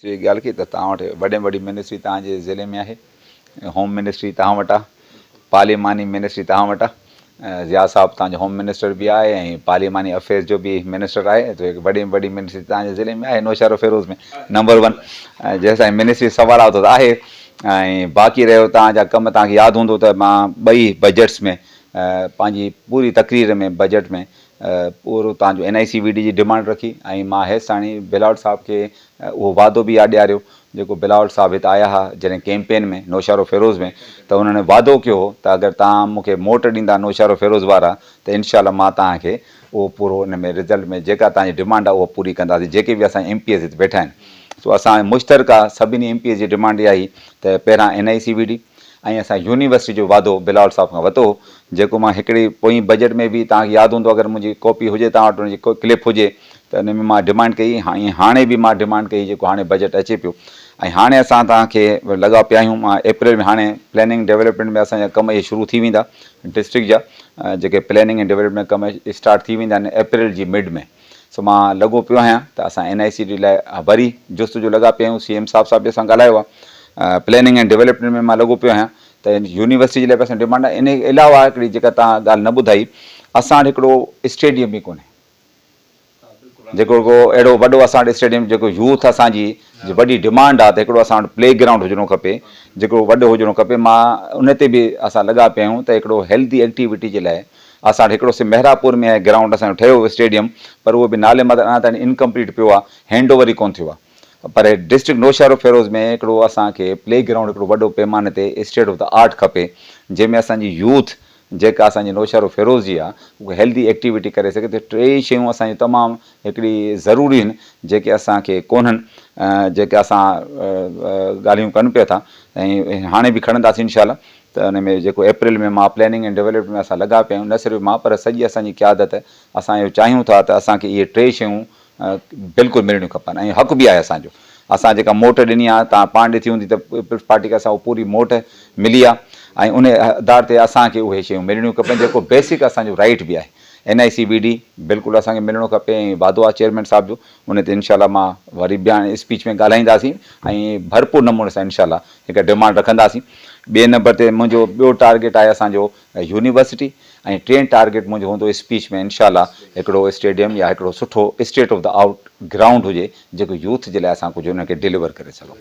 ॻाल्हि की त तव्हां वटि वॾे में वॾी मिनिस्ट्री तव्हांजे ज़िले में आहे। होम मिनिस्ट्री तव्हां वटि आहे, पार्लिमानी मिनिस्ट्री तव्हां वटि आहे। ज़िया साहब तव्हांजो होम मिनिस्टर बि आहे ऐं पार्लिमानी अफेयर्स जो बि मिनिस्टर आहे। त हिकु वॾे में वॾी मिनिस्ट्री तव्हांजे ज़िले में आहे, नौशहर फिरोज़ में नंबर 1। जंहिंसां मिनिस्ट्री सवालात त आहे ऐं बाक़ी रहियो तव्हांजा कम। तव्हांखे यादि हूंदो त मां ॿई बजट्स में पंहिंजी पूरी तक़रीर में बजट में पूरो तव्हांजो NICVD जी डिमांड रखी ऐं मां हेसिताणी बिलावल साहब खे उहो वादो बि यादि ॾियारियो जेको बिलावल साहब हिते आया हुआ जॾहिं कैंपेन में नौशहर फिरोज़ में। त उन्होंने वादो कयो त अगरि तव्हां मूंखे मोट ॾींदा नौशहर फिरोज़ वारा त इनशाला मां तव्हांखे उहो पूरो उन में रिज़ल्ट में जेका तव्हांजी डिमांड आहे उहा पूरी कंदासीं। जेके बि असां MPs हिते वेठा आहिनि सो असां मुश्तरका सभिनी MPs जी डिमांड इहा ई त पहिरां NICVD ऐं असां यूनिवर्सिटी जो वादो बिलावल साहब खां वरितो, जेको मां हिकिड़ी पोइ बजट में बि तव्हांखे यादि हूंदो अगरि मुंहिंजी कॉपी हुजे तव्हां वटि उनजी क्लिप हुजे त उन में मां डिमांड कई। हाणे बि मां डिमांड कई जेको हाणे बजट अचे पियो ऐं हाणे असां तव्हांखे लॻा पिया आहियूं। मां अप्रैल में हाणे प्लैनिंग डेवलपमेंट में असांजा कम इहे शुरू थी वेंदा डिस्ट्रिक्ट जा जेके प्लैनिंग ऐं डेवलपमेंट कम स्टार्ट थी वेंदा आहिनि अप्रैल जी मिड में। सो मां लॻो पियो आहियां त असां NICVD लाइ वरी जुस्तजो लॻा पिया आहियूं। CM साहब बि असां ॻाल्हायो आहे। प्लैनिंग ऐं डेवलपमेंट में मां लॻो पियो आहियां त यूनिवर्सिटी जे लाइ बि असां डिमांड आहे। इन अलावा हिकिड़ी जेका तव्हां ॻाल्हि न ॿुधाई, असां वटि हिकिड़ो स्टेडियम बि कोन्हे जेको को अहिड़ो वॾो असां वटि स्टेडियम जेको यूथ असांजी वॾी डिमांड आहे त हिकिड़ो असां वटि प्ले ग्राउंड हुजिणो खपे जेको वॾो हुजिणो खपे। मां उन ते बि असां लॻा पिया आहियूं त हिकिड़ो हेल्दी एक्टिविटी जे लाइ असां वटि हिकिड़ो मेहरापुर में आहे ग्राउंड असांजो ठहियो स्टेडियम, पर उहो बि नाले मां अञा ताईं इनकम्पलीट पियो आहे, हैंड ओवर ई कोन्ह थियो आहे। पर डिस्ट्रिक्ट नौशहर फिरोज़ में हिकिड़ो असांखे प्ले ग्राउंड हिकिड़ो वॾो पैमाने ते स्टेट ऑफ द आर्ट खपे जंहिंमें असांजी यूथ जेका असांजी नौशहर फिरोज़ जी आहे उहा हेल्दी एक्टिविटी करे सघे। त टे शयूं असांजी तमामु हिकिड़ी ज़रूरी आहिनि जेके असांखे कोन्हनि, जेके असां ॻाल्हियूं कनि पिया था ऐं हाणे बि खणंदासीं इनशाला। त हुन में जेको अप्रैल में मां प्लैनिंग ऐं डेवलपमेंट में असां लॻा पिया आहियूं, न सिर्फ़ु मां पर सॼी असांजी क़यादत असां इहो चाहियूं था त असांखे इहे टे शयूं बिल्कुलु मिलणियूं खपनि ऐं हक़ बि आहे असांजो। असां जेका मोट ॾिनी आहे तव्हां पाण ॾिठी हूंदी त पीपल्स पार्टी खे असां उहा पूरी मोट मिली आहे ऐं उन आधार ते असांखे उहे शयूं मिलणियूं खपनि जेको बेसिक असांजो राइट बि आहे। NICVD बिल्कुलु असांखे मिलणो खपे ऐं वादो आहे चेयरमैन साहब जो। उन ते इनशाला मां वरी ॿिया स्पीच में ॻाल्हाईंदासीं ऐं भरपूर नमूने सां इनशाला हिकु डिमांड रखंदासीं। ॿिए नंबर ते मुंहिंजो ॿियो टारगेट आहे असांजो यूनिवर्सिटी ऐं टे टारगेट मुंहिंजो हूंदो स्पीच में इनशाला हिकिड़ो स्टेडियम या हिकिड़ो सुठो state of the out ground हुजे जेको यूथ जे लाइ असां कुझु हुनखे डिलीवर करे सघूं।